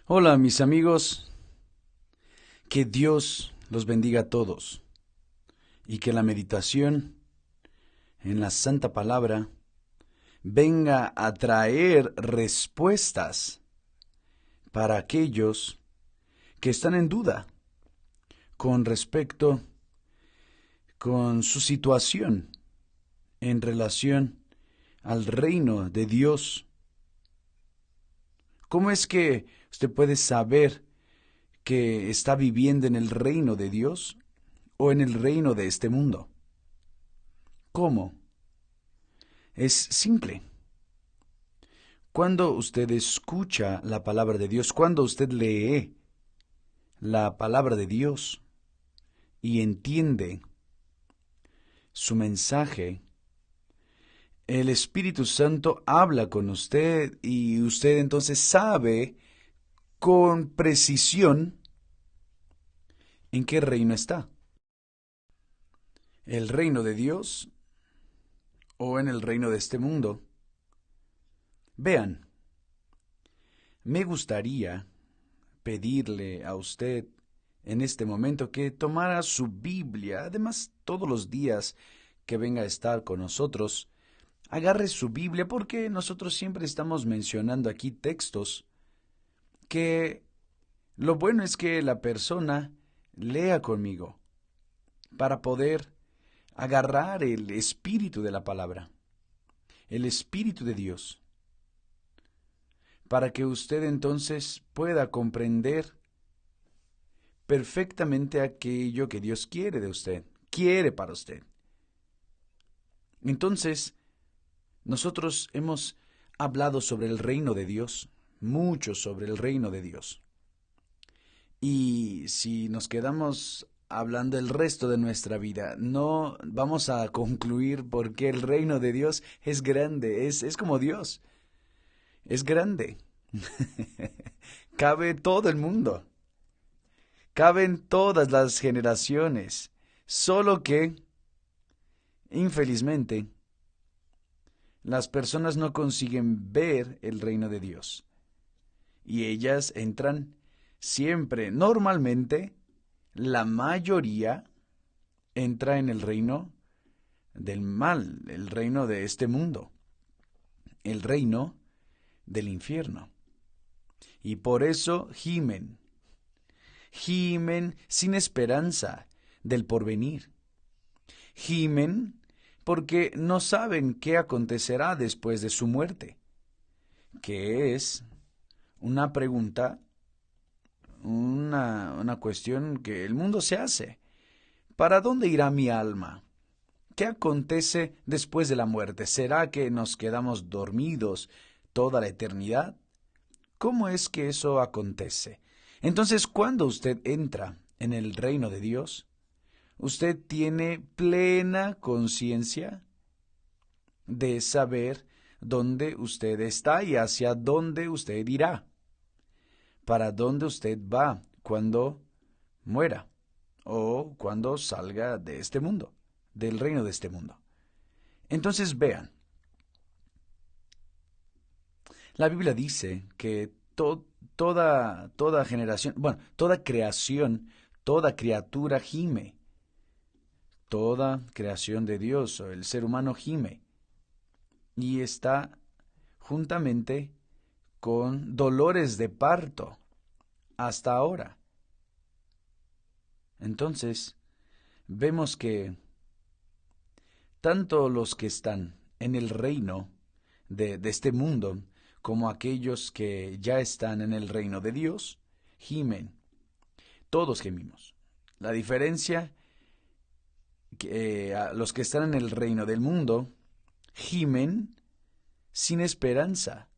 Hola mis amigos, que Dios los bendiga a todos y que la meditación en la Santa Palabra venga a traer respuestas para aquellos que están en duda con respecto con su situación en relación al reino de Dios. ¿Cómo es que usted puede saber que está viviendo en el reino de Dios o en el reino de este mundo? ¿Cómo? Es simple. Cuando usted escucha la palabra de Dios, cuando usted lee la palabra de Dios y entiende su mensaje, el Espíritu Santo habla con usted y usted entonces sabe con precisión en qué reino está. ¿El reino de Dios o en el reino de este mundo? Vean, me gustaría pedirle a usted en este momento que tomara su Biblia, además todos los días que venga a estar con nosotros, agarre su Biblia porque nosotros siempre estamos mencionando aquí textos que lo bueno es que la persona lea conmigo para poder agarrar el espíritu de la palabra, el espíritu de Dios, para que usted entonces pueda comprender perfectamente aquello que Dios quiere de usted, quiere para usted. Entonces, nosotros hemos hablado sobre el reino de Dios, mucho sobre el reino de Dios. Y si nos quedamos hablando el resto de nuestra vida, no vamos a concluir porque el reino de Dios es grande, es como Dios, es grande. Cabe todo el mundo, caben todas las generaciones, solo que, infelizmente, las personas no consiguen ver el reino de Dios. Y ellas entran siempre, normalmente, la mayoría entra en el reino del mal, el reino de este mundo, el reino del infierno. Y por eso gimen sin esperanza del porvenir. Gimen porque no saben qué acontecerá después de su muerte, que es una pregunta, una cuestión que el mundo se hace. ¿Para dónde irá mi alma? ¿Qué acontece después de la muerte? ¿Será que nos quedamos dormidos toda la eternidad? ¿Cómo es que eso acontece? Entonces, cuando usted entra en el reino de Dios, usted tiene plena conciencia de saber dónde usted está y hacia dónde usted irá, para dónde usted va cuando muera o cuando salga de este mundo, del reino de este mundo. Entonces vean, la Biblia dice que toda generación, bueno, toda creación, toda criatura gime, toda creación de Dios, o el ser humano gime, y está juntamente con dolores de parto hasta ahora. Entonces, vemos que tanto los que están en el reino de este mundo como aquellos que ya están en el reino de Dios, gimen. Todos gemimos. La diferencia, que los que están en el reino del mundo gimen sin esperanza,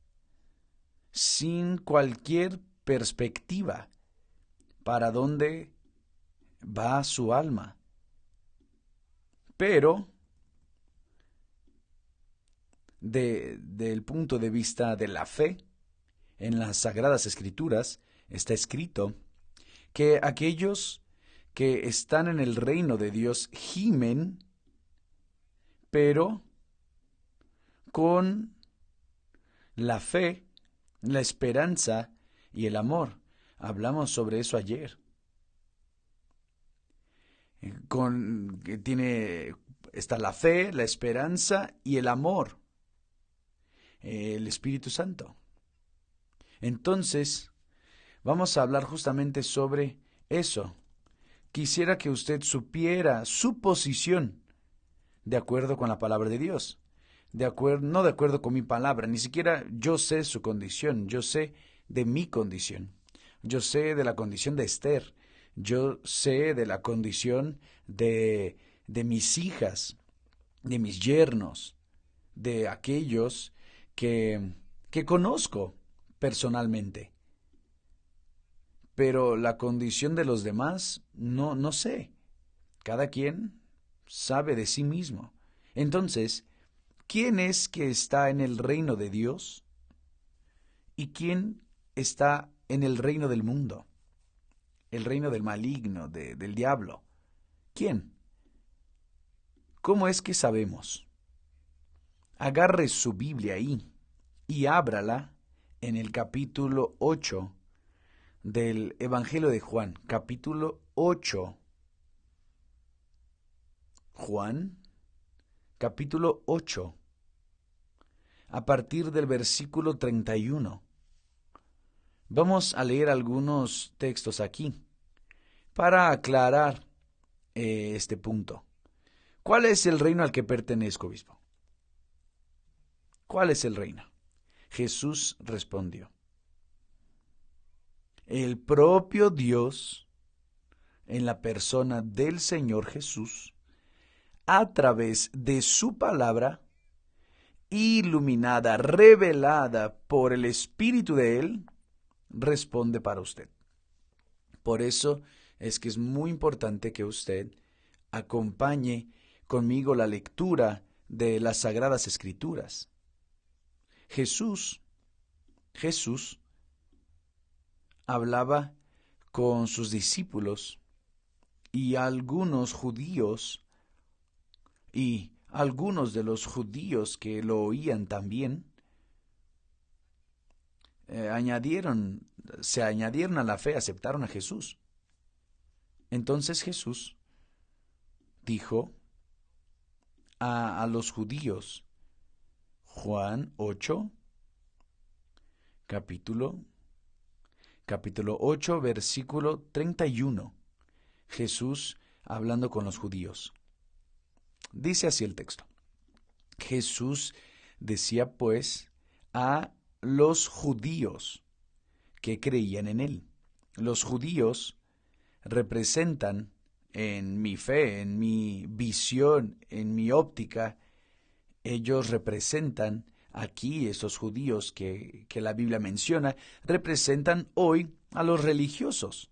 sin cualquier perspectiva para dónde va su alma. Pero, del punto de vista de la fe, en las Sagradas Escrituras está escrito que aquellos que están en el reino de Dios gimen, pero con la fe, la esperanza y el amor. Hablamos sobre eso ayer. Está la fe, la esperanza y el amor, el Espíritu Santo. Entonces, vamos a hablar justamente sobre eso. Quisiera que usted supiera su posición de acuerdo con la palabra de Dios. No de acuerdo con mi palabra, ni siquiera yo sé su condición, yo sé de mi condición. Yo sé de la condición de Esther, yo sé de la condición de mis hijas, de mis yernos, de aquellos que conozco personalmente. Pero la condición de los demás no sé. Cada quien sabe de sí mismo. Entonces, ¿quién es que está en el reino de Dios? ¿Y quién está en el reino del mundo? El reino del maligno, del diablo. ¿Quién? ¿Cómo es que sabemos? Agarre su Biblia ahí y ábrala en el capítulo 8 del Evangelio de Juan. Capítulo 8. Juan, capítulo 8, a partir del versículo 31. Vamos a leer algunos textos aquí para aclarar este punto. ¿Cuál es el reino al que pertenezco, obispo? ¿Cuál es el reino? Jesús respondió: el propio Dios, en la persona del Señor Jesús, a través de su palabra, iluminada, revelada por el Espíritu de Él, responde para usted. Por eso es que es muy importante que usted acompañe conmigo la lectura de las Sagradas Escrituras. Jesús hablaba con sus discípulos y algunos judíos, y algunos de los judíos que lo oían también, se añadieron a la fe, aceptaron a Jesús. Entonces Jesús dijo a los judíos, Juan 8, capítulo 8, versículo 31. Jesús hablando con los judíos. Dice así el texto. Jesús decía pues a los judíos que creían en él. Los judíos representan en mi fe, en mi visión, en mi óptica, ellos representan aquí, esos judíos que la Biblia menciona, representan hoy a los religiosos.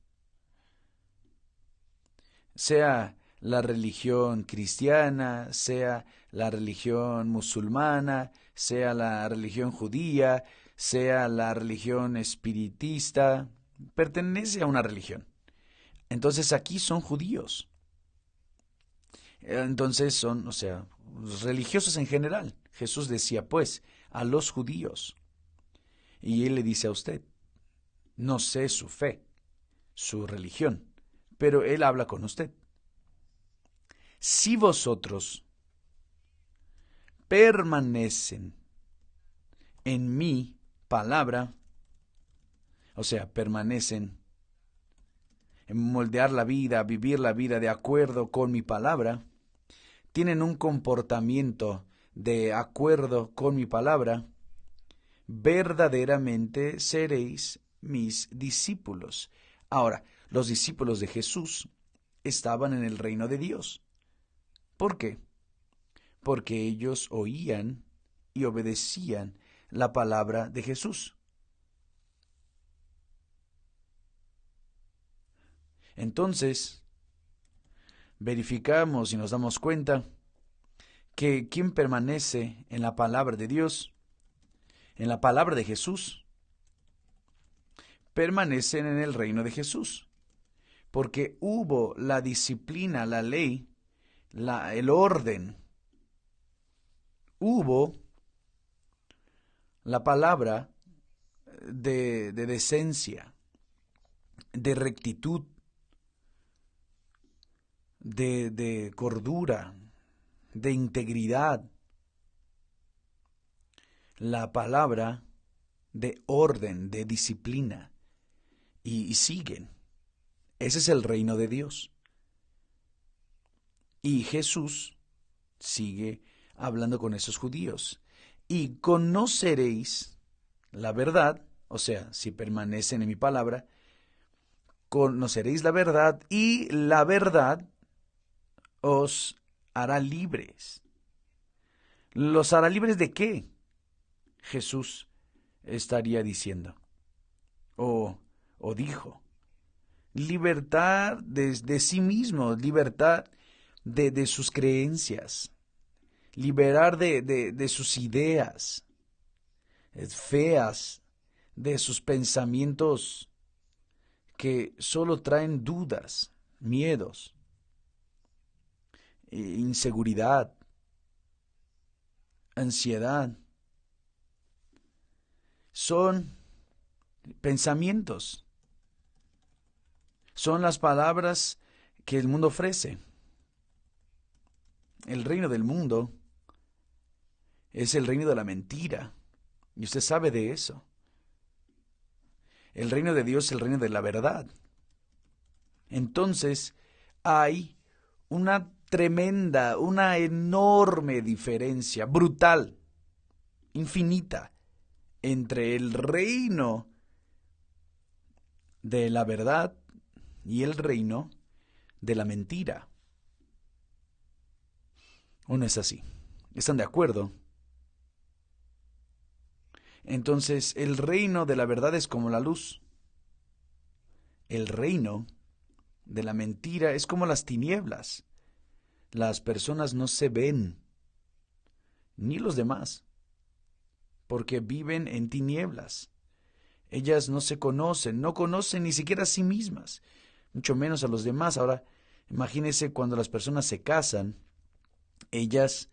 Sea la religión cristiana, sea la religión musulmana, sea la religión judía, sea la religión espiritista, pertenece a una religión. Entonces aquí son judíos. Entonces son, religiosos en general. Jesús decía, pues, a los judíos. Y él le dice a usted, no sé su fe, su religión, pero él habla con usted. Si vosotros permanecen en mi palabra, permanecen en moldear la vida, vivir la vida de acuerdo con mi palabra, tienen un comportamiento de acuerdo con mi palabra, verdaderamente seréis mis discípulos. Ahora, los discípulos de Jesús estaban en el reino de Dios. ¿Por qué? Porque ellos oían y obedecían la palabra de Jesús. Entonces, verificamos y nos damos cuenta que quien permanece en la palabra de Dios, en la palabra de Jesús, permanecen en el reino de Jesús, porque hubo la disciplina, la ley, el orden, hubo la palabra de decencia, de rectitud, de cordura, de integridad. La palabra de orden, de disciplina, y siguen. Ese es el reino de Dios. Y Jesús sigue hablando con esos judíos. Y conoceréis la verdad, o sea, si permanecen en mi palabra, conoceréis la verdad y la verdad os hará libres. ¿Los hará libres de qué? Jesús estaría diciendo, o dijo, libertad de sí mismo, libertad de sus creencias, liberar de sus ideas feas, de sus pensamientos que solo traen dudas, miedos, inseguridad, ansiedad. Son pensamientos, son las palabras que el mundo ofrece. El reino del mundo es el reino de la mentira, y usted sabe de eso. El reino de Dios es el reino de la verdad. Entonces, hay una tremenda, una enorme diferencia, brutal, infinita, entre el reino de la verdad y el reino de la mentira. ¿O no es así? ¿Están de acuerdo? Entonces, el reino de la verdad es como la luz. El reino de la mentira es como las tinieblas. Las personas no se ven, ni los demás, porque viven en tinieblas. Ellas no se conocen, no conocen ni siquiera a sí mismas, mucho menos a los demás. Ahora, imagínense cuando las personas se casan, ellas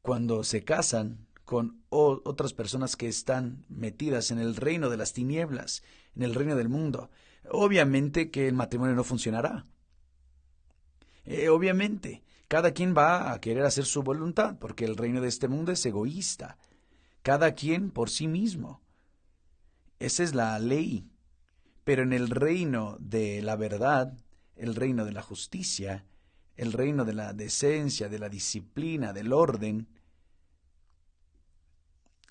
cuando se casan con otras personas que están metidas en el reino de las tinieblas, en el reino del mundo, obviamente que el matrimonio no funcionará. Obviamente, cada quien va a querer hacer su voluntad, porque el reino de este mundo es egoísta. Cada quien por sí mismo. Esa es la ley. Pero en el reino de la verdad, el reino de la justicia, el reino de la decencia, de la disciplina, del orden,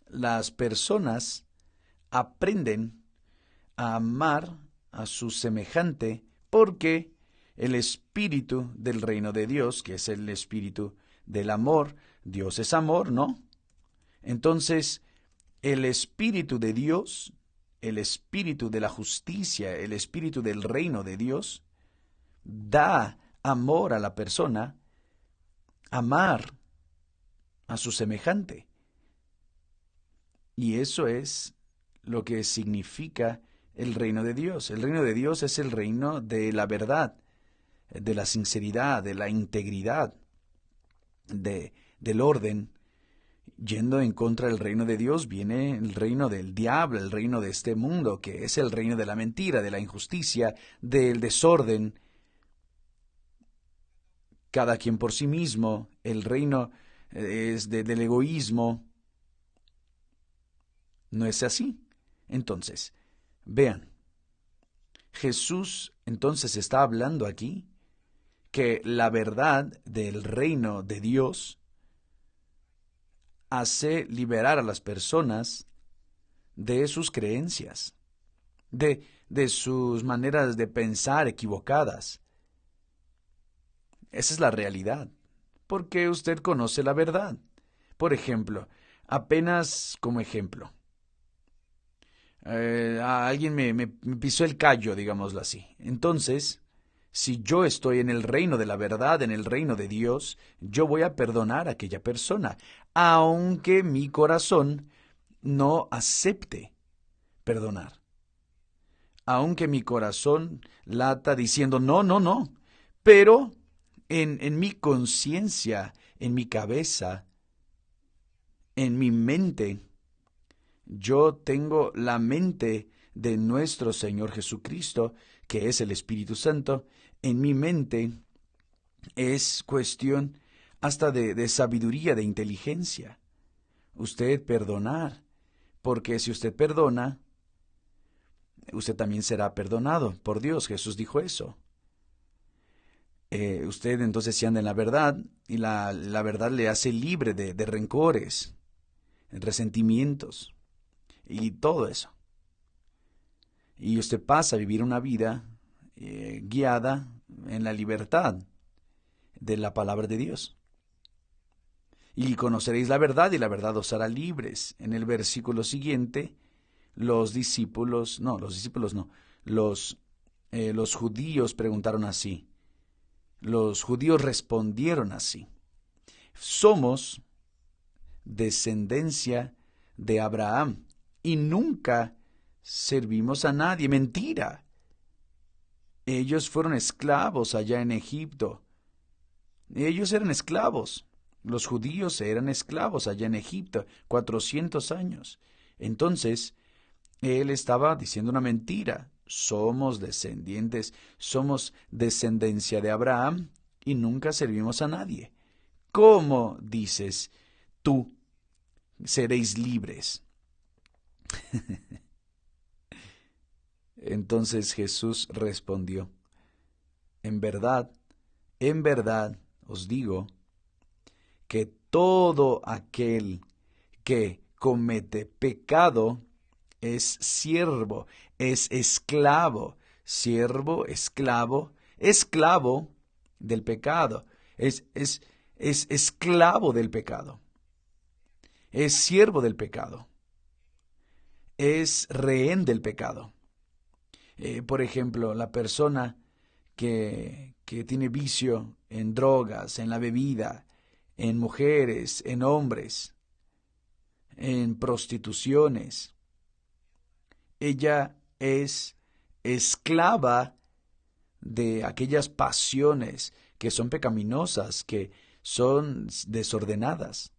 las personas aprenden a amar a su semejante porque el espíritu del reino de Dios, que es el espíritu del amor, Dios es amor, ¿no? Entonces, el espíritu de Dios, el espíritu de la justicia, el espíritu del reino de Dios, da amor a la persona, amar a su semejante. Y eso es lo que significa el reino de Dios. El reino de Dios es el reino de la verdad, de la sinceridad, de la integridad, del orden. Yendo en contra del reino de Dios viene el reino del diablo, el reino de este mundo, que es el reino de la mentira, de la injusticia, del desorden. Cada quien por sí mismo, el reino es del egoísmo. ¿No es así? Entonces, vean, Jesús entonces está hablando aquí que la verdad del reino de Dios hace liberar a las personas de sus creencias, de sus maneras de pensar equivocadas. Esa es la realidad, porque usted conoce la verdad. Por ejemplo, apenas como ejemplo, alguien me pisó el callo, digámoslo así. Entonces, si yo estoy en el reino de la verdad, en el reino de Dios, yo voy a perdonar a aquella persona, aunque mi corazón no acepte perdonar. Aunque mi corazón lata diciendo no, no, no. Pero en mi conciencia, en mi cabeza, en mi mente, Yo tengo la mente de nuestro Señor Jesucristo, que es el Espíritu Santo. En mi mente es cuestión hasta de sabiduría, de inteligencia. Usted perdonar, porque si usted perdona, usted también será perdonado por Dios. Jesús dijo eso. Usted entonces si anda en la verdad, y la verdad le hace libre de rencores, resentimientos y todo eso. Y usted pasa a vivir una vida guiada en la libertad de la palabra de Dios. Y conoceréis la verdad y la verdad os hará libres. En el versículo siguiente, los judíos preguntaron así. Los judíos respondieron así: somos descendencia de Abraham y nunca servimos a nadie. Mentira. Ellos fueron esclavos allá en Egipto. Ellos eran esclavos. Los judíos eran esclavos allá en Egipto, 400 años. Entonces, él estaba diciendo una mentira. Somos descendencia de Abraham y nunca servimos a nadie. ¿Cómo dices tú seréis libres? Entonces Jesús respondió: en verdad os digo que todo aquel que comete pecado es siervo, es esclavo, siervo, esclavo del pecado, es esclavo del pecado, es siervo del pecado, es rehén del pecado. Por ejemplo, la persona que tiene vicio en drogas, en la bebida, en mujeres, en hombres, en prostituciones, ella es esclava de aquellas pasiones que son pecaminosas, que son desordenadas.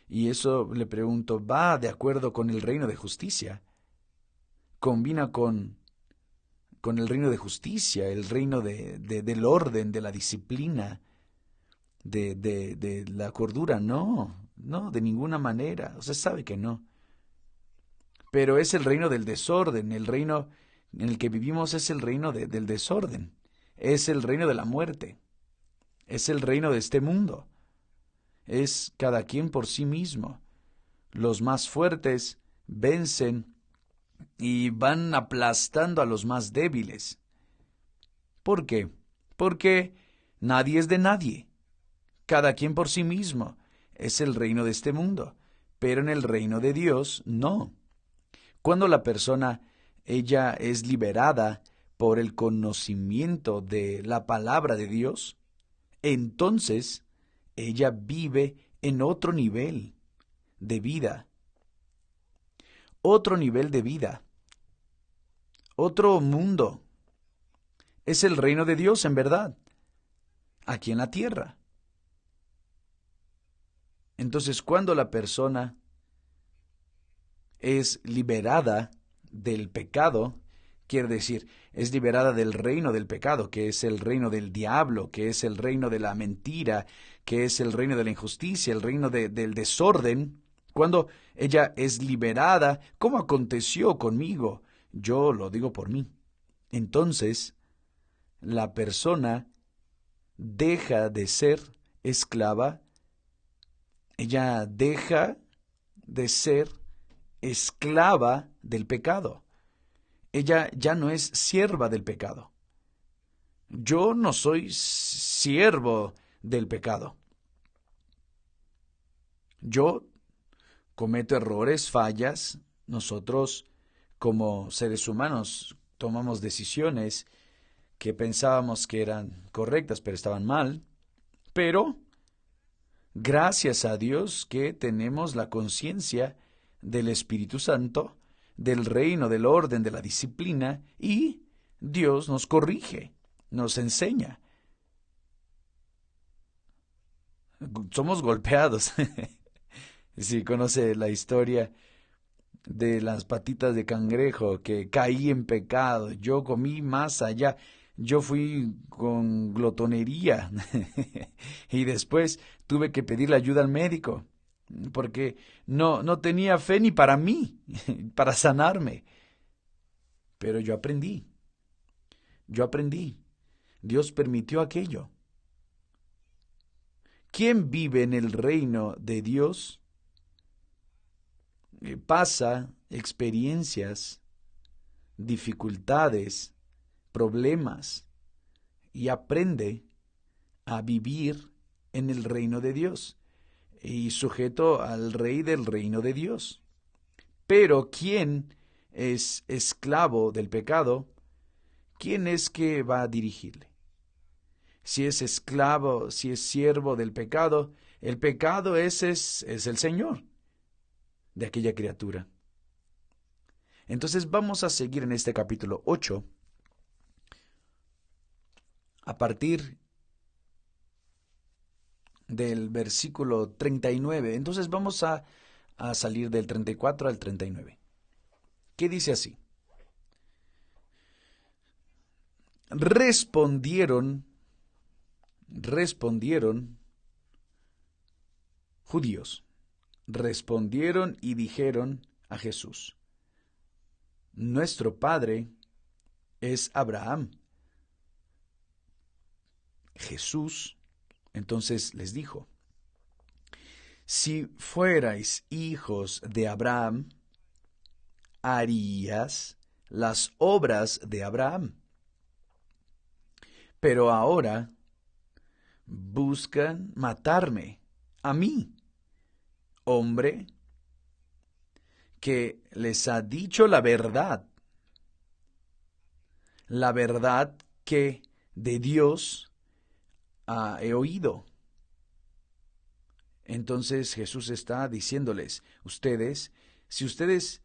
Y eso, le pregunto, ¿va de acuerdo con el reino de justicia? ¿Combina con el reino de justicia, el reino del orden, de la disciplina, de la cordura? No, de ninguna manera. Usted sabe que no. Pero es el reino del desorden. El reino en el que vivimos es el reino del desorden. Es el reino de la muerte. Es el reino de este mundo. Es cada quien por sí mismo. Los más fuertes vencen y van aplastando a los más débiles. ¿Por qué? Porque nadie es de nadie. Cada quien por sí mismo. Es el reino de este mundo. Pero en el reino de Dios, no. Cuando la persona, ella es liberada por el conocimiento de la palabra de Dios, entonces ella vive en otro nivel de vida. Otro nivel de vida. Otro mundo. Es el reino de Dios en verdad. Aquí en la tierra. Entonces, cuando la persona es liberada del pecado, quiere decir, es liberada del reino del pecado, que es el reino del diablo, que es el reino de la mentira, que es el reino de la injusticia, el reino del desorden. Cuando ella es liberada, ¿cómo aconteció conmigo? Yo lo digo por mí. Entonces, la persona deja de ser esclava, ella deja de ser esclava del pecado. Ella ya no es sierva del pecado. Yo no soy siervo del pecado. Yo cometo errores, fallas. Nosotros, como seres humanos, tomamos decisiones que pensábamos que eran correctas, pero estaban mal. Pero, gracias a Dios que tenemos la conciencia del Espíritu Santo, del reino, del orden, de la disciplina, y Dios nos corrige, nos enseña. Somos golpeados. Si conoce la historia, de las patitas de cangrejo, que caí en pecado, yo comí más allá, yo fui con glotonería y después tuve que pedirle ayuda al médico porque no tenía fe ni para mí, para sanarme. Pero yo aprendí, Dios permitió aquello. ¿Quién vive en el reino de Dios? Pasa experiencias, dificultades, problemas y aprende a vivir en el reino de Dios y sujeto al rey del reino de Dios. Pero ¿quién es esclavo del pecado? ¿Quién es que va a dirigirle? Si es esclavo, si es siervo del pecado, el pecado es el Señor de aquella criatura. Entonces vamos a seguir en este capítulo 8 a partir del versículo 39. Entonces vamos a salir del 34 al 39. ¿Qué dice así? Respondieron judíos, respondieron y dijeron a Jesús: Nuestro padre es Abraham. Jesús entonces les dijo: Si fuerais hijos de Abraham, harías las obras de Abraham. Pero ahora buscan matarme, a mí, hombre que les ha dicho la verdad que de Dios he oído. Entonces Jesús está diciéndoles: si ustedes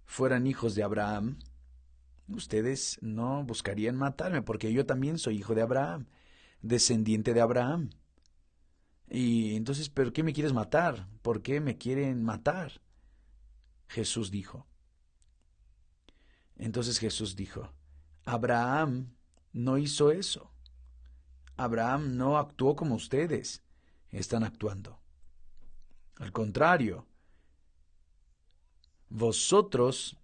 fueran hijos de Abraham, ustedes no buscarían matarme, porque yo también soy hijo de Abraham, descendiente de Abraham. Y entonces, ¿pero qué me quieres matar? ¿Por qué me quieren matar? Jesús dijo. Entonces Jesús dijo: Abraham no hizo eso. Abraham no actuó como ustedes están actuando. Al contrario, vosotros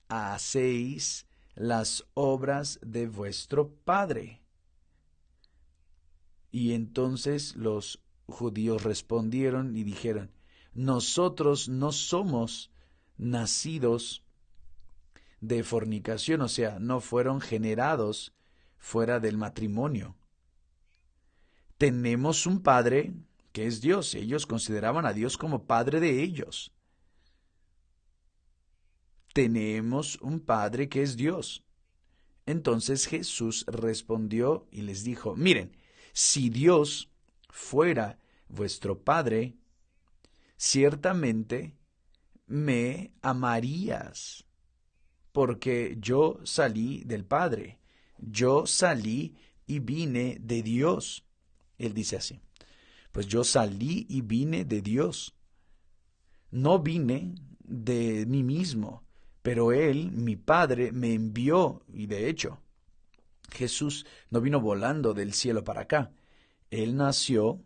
hacéis las obras de vuestro padre. Y entonces los judíos respondieron y dijeron: nosotros no somos nacidos de fornicación, o sea, no fueron generados fuera del matrimonio. Tenemos un padre que es Dios. Ellos consideraban a Dios como padre de ellos. Tenemos un padre que es Dios. Entonces Jesús respondió y les dijo: miren, si Dios fuera vuestro padre, ciertamente me amarías, porque yo salí del Padre, yo salí y vine de Dios. Él dice así: pues yo salí y vine de Dios. No vine de mí mismo, pero Él, mi Padre, me envió. Y de hecho, Jesús no vino volando del cielo para acá. Él nació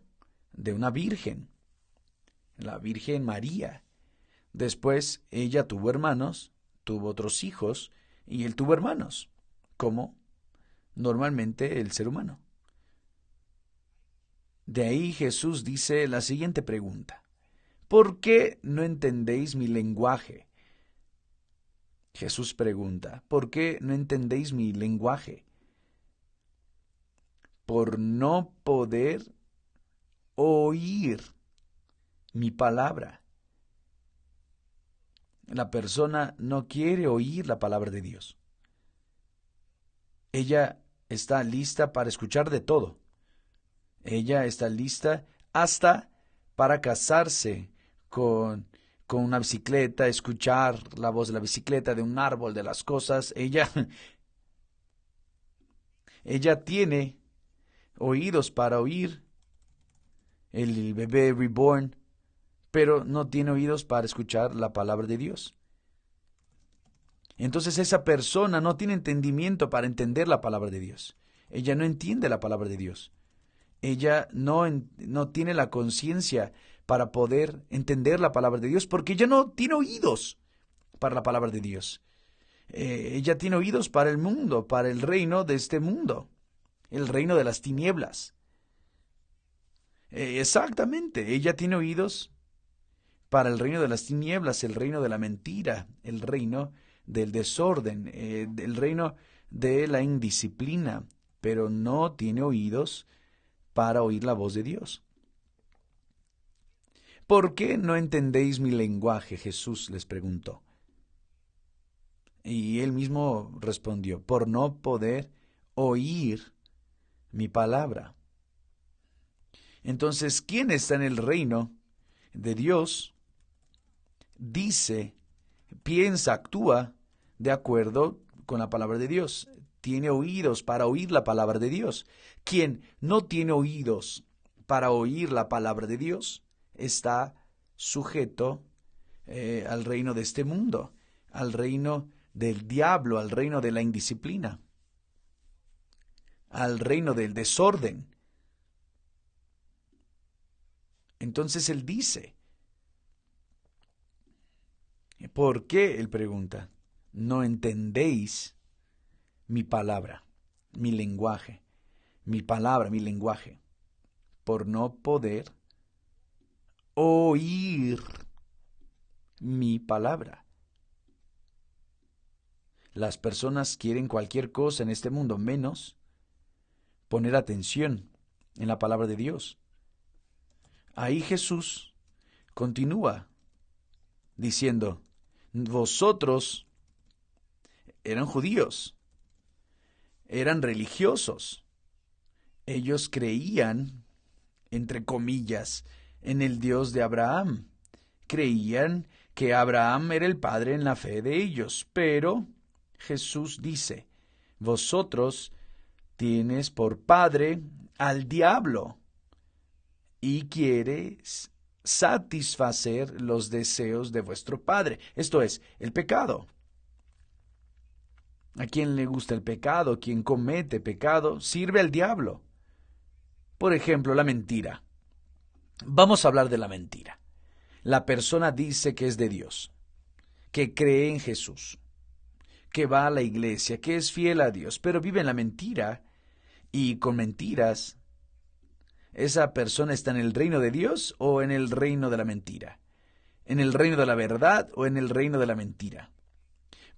de una virgen, la Virgen María. Después ella tuvo hermanos, tuvo otros hijos, y él tuvo hermanos, como normalmente el ser humano. De ahí Jesús dice la siguiente pregunta: ¿por qué no entendéis mi lenguaje? Jesús pregunta: ¿por qué no entendéis mi lenguaje? Por no poder oír mi palabra. La persona no quiere oír la palabra de Dios. Ella está lista para escuchar de todo. Ella está lista hasta para casarse con una bicicleta, escuchar la voz de la bicicleta, de un árbol, de las cosas. Ella tiene oídos para oír el bebé reborn, pero no tiene oídos para escuchar la palabra de Dios. Entonces esa persona no tiene entendimiento para entender la palabra de Dios. Ella no entiende la palabra de Dios. Ella no tiene la conciencia para poder entender la palabra de Dios porque ella no tiene oídos para la palabra de Dios. Ella tiene oídos para el mundo, para el reino de este mundo, el reino de las tinieblas. Exactamente, ella tiene oídos para el reino de las tinieblas, el reino de la mentira, el reino del desorden, el reino de la indisciplina, pero no tiene oídos para oír la voz de Dios. ¿Por qué no entendéis mi lenguaje? Jesús les preguntó. Y él mismo respondió, por no poder oír mi palabra. Entonces, ¿quién está en el reino de Dios? Dice, piensa, actúa de acuerdo con la palabra de Dios. Tiene oídos para oír la palabra de Dios. Quien no tiene oídos para oír la palabra de Dios está sujeto al reino de este mundo, al reino del diablo, al reino de la indisciplina, al reino del desorden. Entonces él dice, ¿por qué? Él pregunta, no entendéis mi palabra, mi lenguaje, mi palabra, mi lenguaje, por no poder oír mi palabra. Las personas quieren cualquier cosa en este mundo, menos poner atención en la palabra de Dios. Ahí Jesús continúa diciendo, vosotros eran judíos, eran religiosos, ellos creían, entre comillas, en el Dios de Abraham, creían que Abraham era el padre en la fe de ellos, pero Jesús dice, vosotros tienes por padre al diablo y quieres satisfacer los deseos de vuestro padre. Esto es, el pecado. ¿A quién le gusta el pecado? Quien comete pecado sirve al diablo. Por ejemplo, la mentira. Vamos a hablar de la mentira. La persona dice que es de Dios, que cree en Jesús, que va a la iglesia, que es fiel a Dios, pero vive en la mentira y con mentiras. ¿Esa persona está en el reino de Dios o en el reino de la mentira? ¿En el reino de la verdad o en el reino de la mentira?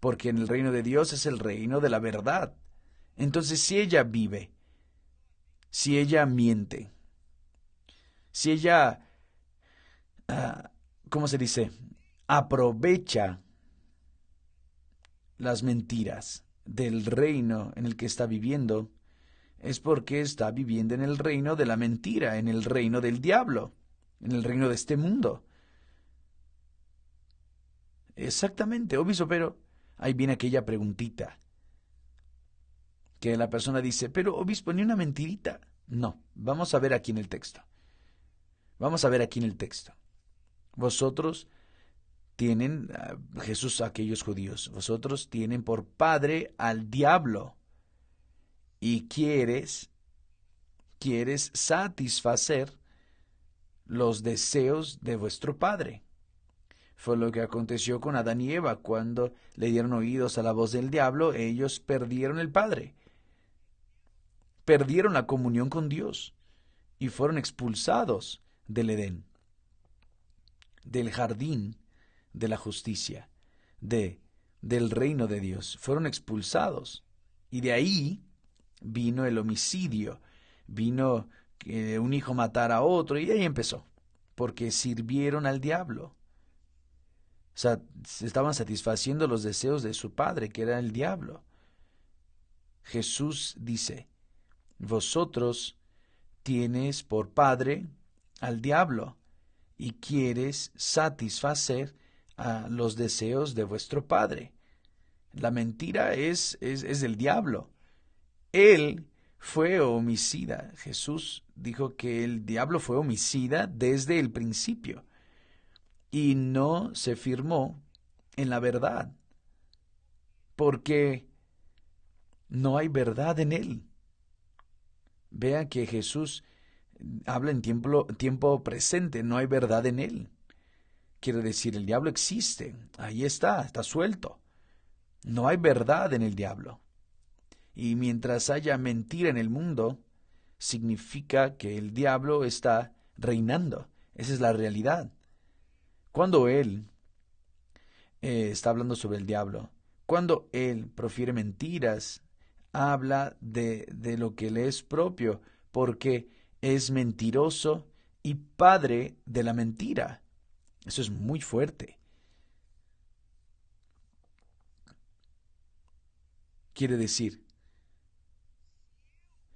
Porque en el reino de Dios es el reino de la verdad. Entonces, si ella vive, si ella miente, si ella, ¿cómo se dice? Aprovecha las mentiras del reino en el que está viviendo, es porque está viviendo en el reino de la mentira, en el reino del diablo, en el reino de este mundo. Exactamente, obvio, pero ahí viene aquella preguntita que la persona dice, pero obispo, ni una mentirita. No, vamos a ver aquí en el texto. Vamos a ver aquí en el texto. Vosotros tienen, Jesús a aquellos judíos, vosotros tienen por padre al diablo y quieres satisfacer los deseos de vuestro padre. Fue lo que aconteció con Adán y Eva. Cuando le dieron oídos a la voz del diablo, ellos perdieron el Padre. Perdieron la comunión con Dios y fueron expulsados del Edén, del jardín de la justicia, del reino de Dios. Fueron expulsados. Y de ahí vino el homicidio, vino que un hijo matara a otro, y ahí empezó, porque sirvieron al diablo. O sea, estaban satisfaciendo los deseos de su padre, que era el diablo. Jesús dice, vosotros tienes por padre al diablo y quieres satisfacer a los deseos de vuestro padre. La mentira es del diablo. Él fue homicida. Jesús dijo que el diablo fue homicida desde el principio y no se firmó en la verdad. porque no hay verdad en él. Vea que Jesús habla en tiempo presente, no hay verdad en él. Quiere decir, el diablo existe, ahí está suelto. No hay verdad en el diablo. Y mientras haya mentira en el mundo, significa que el diablo está reinando. Esa es la realidad. Cuando él está hablando sobre el diablo, cuando él profiere mentiras, habla de lo que le es propio, porque es mentiroso y padre de la mentira. Eso es muy fuerte. Quiere decir,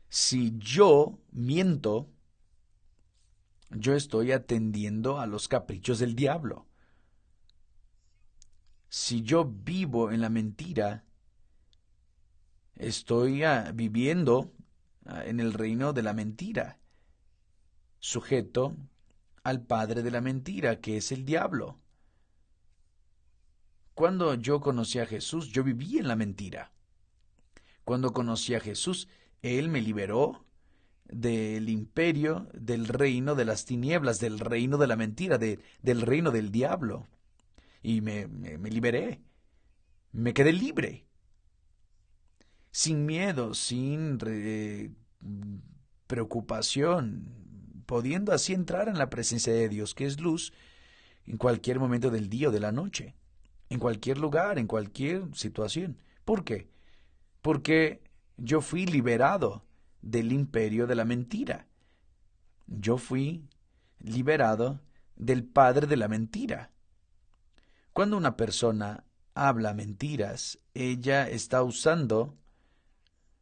si yo miento, yo estoy atendiendo a los caprichos del diablo. Si yo vivo en la mentira, estoy viviendo en el reino de la mentira, sujeto al padre de la mentira, que es el diablo. Cuando yo conocí a Jesús, yo viví en la mentira. Cuando conocí a Jesús, Él me liberó del imperio, del reino de las tinieblas, del reino de la mentira, del reino del diablo. Y me liberé, me quedé libre, sin miedo, sin preocupación, pudiendo así entrar en la presencia de Dios, que es luz, en cualquier momento del día o de la noche, en cualquier lugar, en cualquier situación. ¿Por qué? Porque yo fui liberado del imperio de la mentira. Yo fui liberado del padre de la mentira. Cuando una persona habla mentiras, ella está usando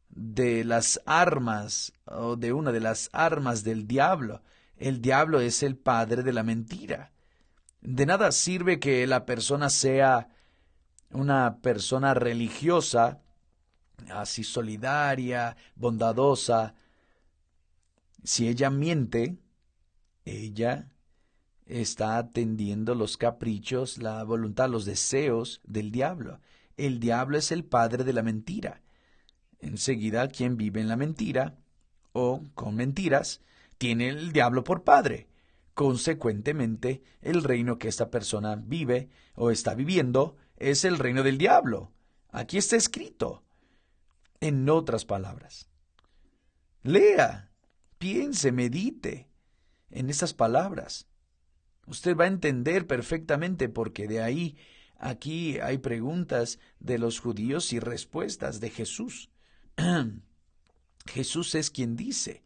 de las armas o de una de las armas del diablo. El diablo es el padre de la mentira. De nada sirve que la persona sea una persona religiosa, así solidaria, bondadosa. Si ella miente, ella está atendiendo los caprichos, la voluntad, los deseos del diablo. El diablo es el padre de la mentira. Enseguida, quien vive en la mentira o con mentiras, tiene el diablo por padre. Consecuentemente, el reino que esta persona vive o está viviendo es el reino del diablo. Aquí está escrito. En otras palabras, lea, piense, medite en estas palabras. Usted va a entender perfectamente porque de ahí aquí hay preguntas de los judíos y respuestas de Jesús. Jesús es quien dice,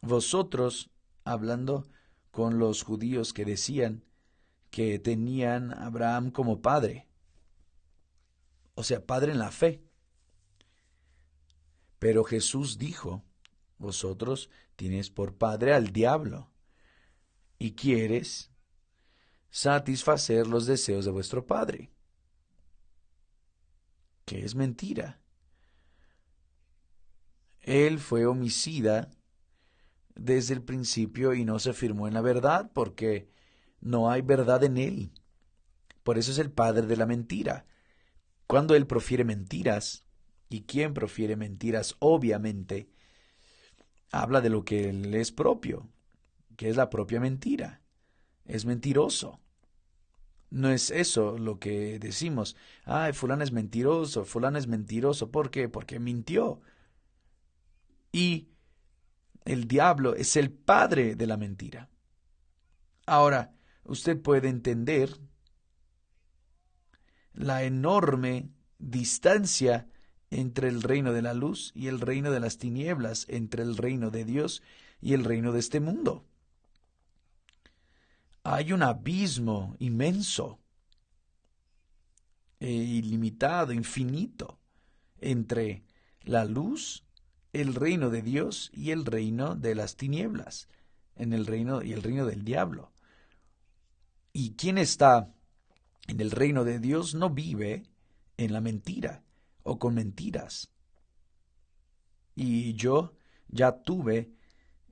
vosotros, hablando con los judíos que decían que tenían a Abraham como padre, o sea, padre en la fe. Pero Jesús dijo, vosotros tienes por padre al diablo y quieres satisfacer los deseos de vuestro padre, que es mentira. Él fue homicida desde el principio y no se firmó en la verdad porque no hay verdad en él. Por eso es el padre de la mentira. Cuando él profiere mentiras, y quien profiere mentiras obviamente habla de lo que le es propio, que es la propia mentira. Es mentiroso. No es eso lo que decimos. Ay, fulano es mentiroso, fulano es mentiroso. ¿Por qué? Porque mintió. Y el diablo es el padre de la mentira. Ahora, usted puede entender la enorme distancia entre el reino de la luz y el reino de las tinieblas, entre el reino de Dios y el reino de este mundo. Hay un abismo inmenso, ilimitado, infinito, entre la luz, el reino de Dios y el reino de las tinieblas, en el reino y el reino del diablo. Y quien está en el reino de Dios no vive en la mentira o con mentiras. Y yo ya tuve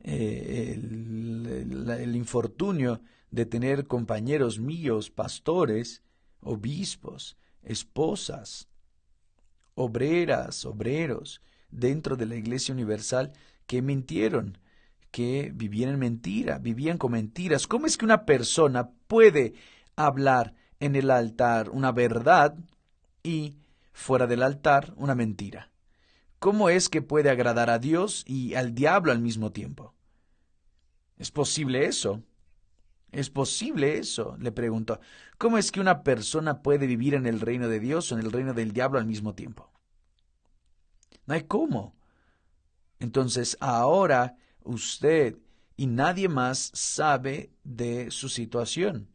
el infortunio de tener compañeros míos, pastores, obispos, esposas, obreras, obreros dentro de la Iglesia Universal que mintieron, que vivían en mentira, vivían con mentiras. ¿Cómo es que una persona puede hablar en el altar una verdad y fuera del altar una mentira? ¿Cómo es que puede agradar a Dios y al diablo al mismo tiempo? ¿Es posible eso? ¿Es posible eso? Le pregunto. ¿Cómo es que una persona puede vivir en el reino de Dios o en el reino del diablo al mismo tiempo? No hay cómo. Entonces ahora usted y nadie más sabe de su situación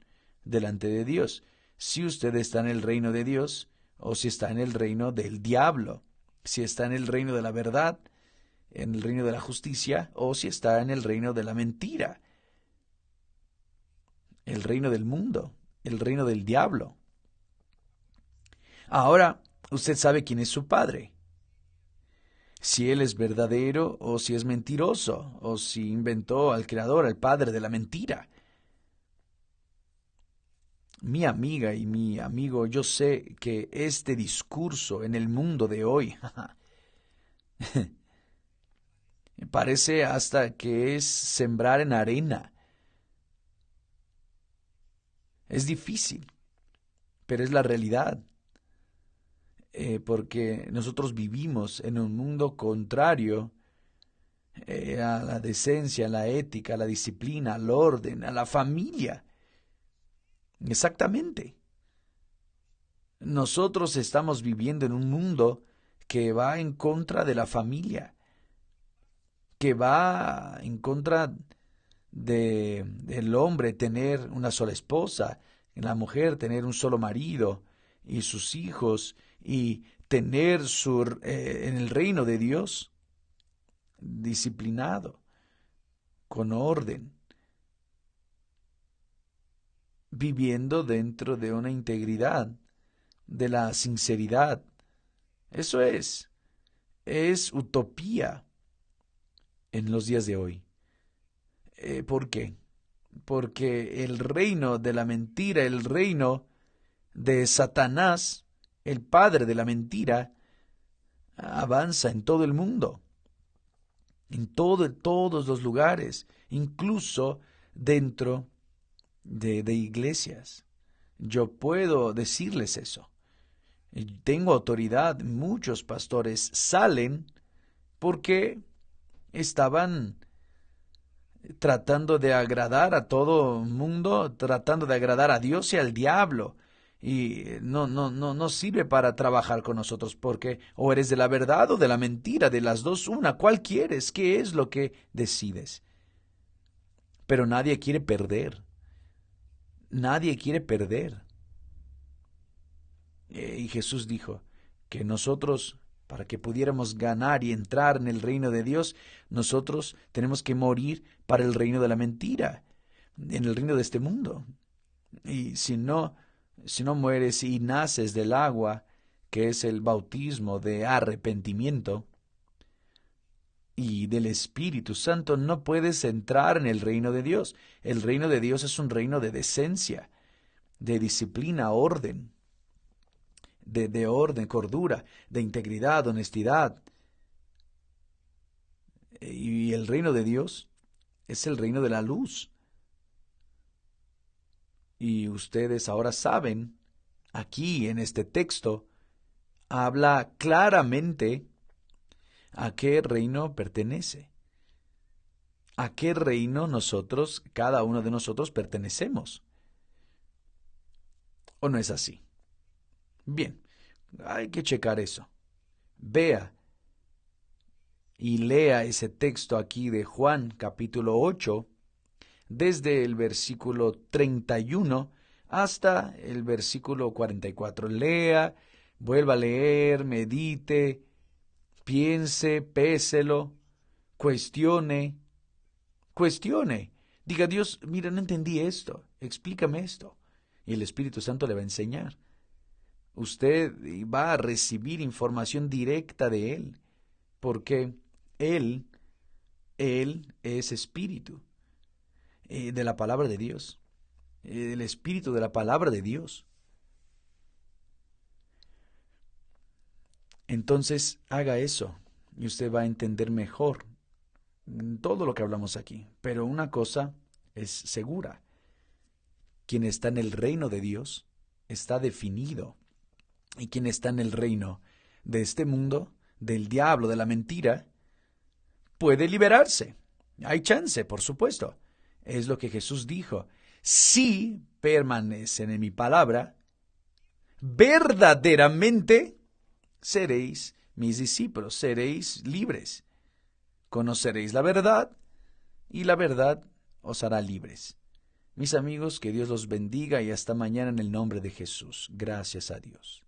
delante de Dios. Si usted está en el reino de Dios o si está en el reino del diablo. Si está en el reino de la verdad, en el reino de la justicia o si está en el reino de la mentira, el reino del mundo, el reino del diablo. Ahora usted sabe quién es su padre. Si él es verdadero o si es mentiroso, o si inventó al creador, al padre de la mentira. Mi amiga y mi amigo, yo sé que este discurso en el mundo de hoy parece hasta que es sembrar en arena. Es difícil, pero es la realidad. Porque nosotros vivimos en un mundo contrario a la decencia, a la ética, a la disciplina, al orden, a la familia. Exactamente. Nosotros estamos viviendo en un mundo que va en contra de la familia, que va en contra del hombre tener una sola esposa, la mujer tener un solo marido y sus hijos y tener en el reino de Dios disciplinado, con orden, viviendo dentro de una integridad, de la sinceridad. Eso es utopía en los días de hoy. ¿Por qué? Porque el reino de la mentira, el reino de Satanás, el padre de la mentira, avanza en todo el mundo, todos los lugares, incluso dentro de iglesias. Yo puedo decirles eso. Tengo autoridad. Muchos pastores salen porque estaban tratando de agradar a todo mundo, tratando de agradar a Dios y al diablo. Y no sirve para trabajar con nosotros porque o eres de la verdad o de la mentira, de las dos una. ¿Cuál quieres? ¿Qué es lo que decides? Pero nadie quiere perder. Nadie quiere perder. Y Jesús dijo que nosotros, para que pudiéramos ganar y entrar en el reino de Dios, nosotros tenemos que morir para el reino de la mentira, en el reino de este mundo. Y si no mueres y naces del agua, que es el bautismo de arrepentimiento, y del Espíritu Santo, no puedes entrar en el reino de Dios. El reino de Dios es un reino de decencia, de disciplina, orden, de orden, cordura, de integridad, honestidad. Y el reino de Dios es el reino de la luz. Y ustedes ahora saben, aquí en este texto, habla claramente a qué reino pertenece, a qué reino nosotros, cada uno de nosotros, pertenecemos. ¿O no es así? Bien, hay que checar eso. Vea y lea ese texto aquí de Juan capítulo 8, desde el versículo 31 hasta el versículo 44. Lea, vuelva a leer, medite, piense, péselo, cuestione, cuestione. Diga, Dios, mira, no entendí esto, explícame esto. Y el Espíritu Santo le va a enseñar. Usted va a recibir información directa de Él, porque Él, Él es Espíritu de la palabra de Dios, el Espíritu de la palabra de Dios. Entonces haga eso y usted va a entender mejor todo lo que hablamos aquí. Pero una cosa es segura. Quien está en el reino de Dios está definido. Y quien está en el reino de este mundo, del diablo, de la mentira, puede liberarse. Hay chance, por supuesto. Es lo que Jesús dijo. Si permanecen en mi palabra, verdaderamente seréis mis discípulos, seréis libres. Conoceréis la verdad y la verdad os hará libres. Mis amigos, que Dios los bendiga y hasta mañana en el nombre de Jesús. Gracias a Dios.